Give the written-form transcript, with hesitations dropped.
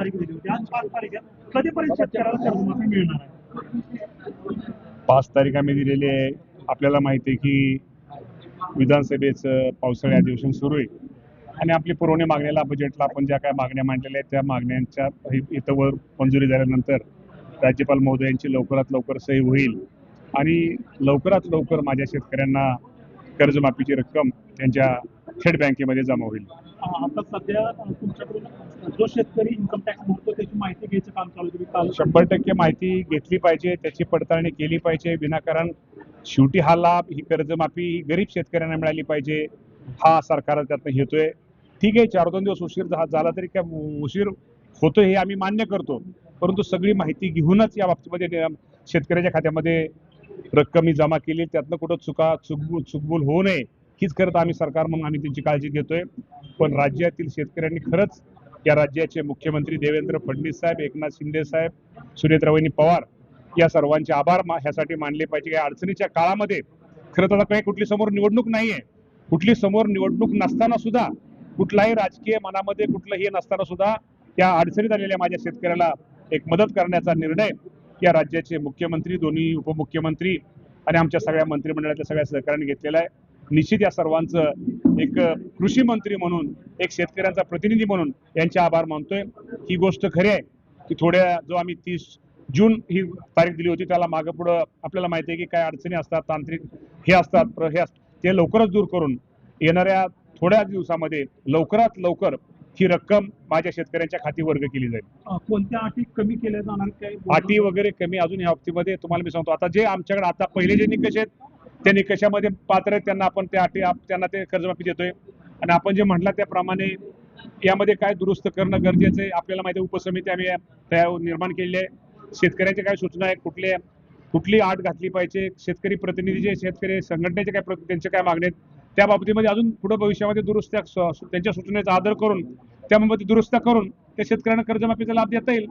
तारीख दिली होती, आज 5 तारीख आहे, कधीपर्यंत शेतकऱ्याला कर्जमाफी मिळणार आहे? 5 तारीख आम्ही दिलेली आहे. आपल्याला माहिती आहे की विधानसभेचं पावसाळी अधिवेशन सुरू आहे आणि आपली पुरवणी मागण्याला बजेटला आपण ज्या काय मागण्या मांडलेल्या आहेत त्या मागण्यांच्या इथं मंजुरी झाल्यानंतर राज्यपाल महोदयांची लवकरात लवकर सही होईल आणि लवकरात लवकर माझ्या शेतकऱ्यांना कर्जमाफीची रक्कम त्यांच्या थेट बँकेमध्ये जमा होईल. आता सध्या तुमच्याकडून जो शेतकरी इन्कम टॅक्स भरतो त्याची माहिती घ्यायचं काम चालू आहे, काल 100% माहिती घेतली पाहिजे, त्याची पडताळणी केली पाहिजे. विनाकारण शेवटी हा लाभ, ही कर्जमाफी ही गरीब शेतकऱ्यांना मिळाली पाहिजे, हा सरकार त्यातनं घेतोय. ठीक आहे, 4-2 दिवस उशीर झाला तरी काय उशीर होतोय हे आम्ही मान्य करतो, परंतु सगळी माहिती घेऊनच या बाबतीमध्ये शेतकऱ्याच्या खात्यामध्ये रक्कम ही जमा केली, त्यातनं कुठं चुकबुल होऊ नये हीच करत आम्ही सरकार म्हणून आम्ही त्यांची काळजी घेतोय. पण राज्यातील शेतकऱ्यांनी खरंच या राज्याचे मुख्यमंत्री देवेंद्र फडणवीस साहेब, एकनाथ शिंदे साहेब, सुनेत्रावहिनी पवार या सर्वांचे आभार ह्यासाठी मानले पाहिजे. या अडचणीच्या काळामध्ये खरं तर काही कुठली समोर निवडणूक नाहीये, कुठली समोर निवडणूक नसताना सुद्धा, कुठलाही राजकीय मनामध्ये कुठलंही नसताना सुद्धा या अडचणीत आलेल्या माझ्या शेतकऱ्याला एक मदत करण्याचा निर्णय या राज्याचे मुख्यमंत्री, दोन्ही उपमुख्यमंत्री आणि आमच्या सगळ्या मंत्रिमंडळातल्या सगळ्या सहकार्याने घेतलेला आहे. निश्चित या सर्वांचं एक कृषी मंत्री म्हणून, एक शेतकऱ्यांचा प्रतिनिधी म्हणून यांचे आभार मानतोय. ही गोष्ट खरी आहे की थोड्या जो आम्ही 30 जून ही तारीख दिली होती त्याला मागं पुढं आपल्याला माहिती आहे की काय अडचणी असतात, तांत्रिक हे असतात, ते लवकरच दूर करून येणाऱ्या थोड्या दिवसामध्ये लवकरात लवकर ही रक्कम माझ्या शेतकऱ्यांच्या खाती वर्ग केली जाईल. कोणत्या अटी कमी केल्या जाणार, काही अटी वगैरे कमी अजून या बाबतीमध्ये तुम्हाला मी सांगतो. आता जे आमच्याकडे आता पहिले जे निकष आहेत त्या निकषामध्ये पात्र आहेत त्यांना आपण त्या अटी त्यांना ते कर्जमाफी देतोय आणि आपण जे म्हटलं त्याप्रमाणे यामध्ये काय दुरुस्त करणं गरजेचं आहे. आपल्याला माहिती आहे उपसमिती आम्ही तयार निर्माण केलेली आहे. शेतकऱ्याच्या काय सूचना आहे, कुठली अट घातली पाहिजे, शेतकरी प्रतिनिधी जे शेतकरी संघटनेचे काय त्यांचे काय मागणी आहेत त्या बाबतीमध्ये अजून पुढे भविष्यामध्ये दुरुस्त्या त्यांच्या सूचनेचा आदर करून त्याबाबत दुरुस्त करून त्या शेतकऱ्यांना कर्जमाफीचा लाभ देता येईल.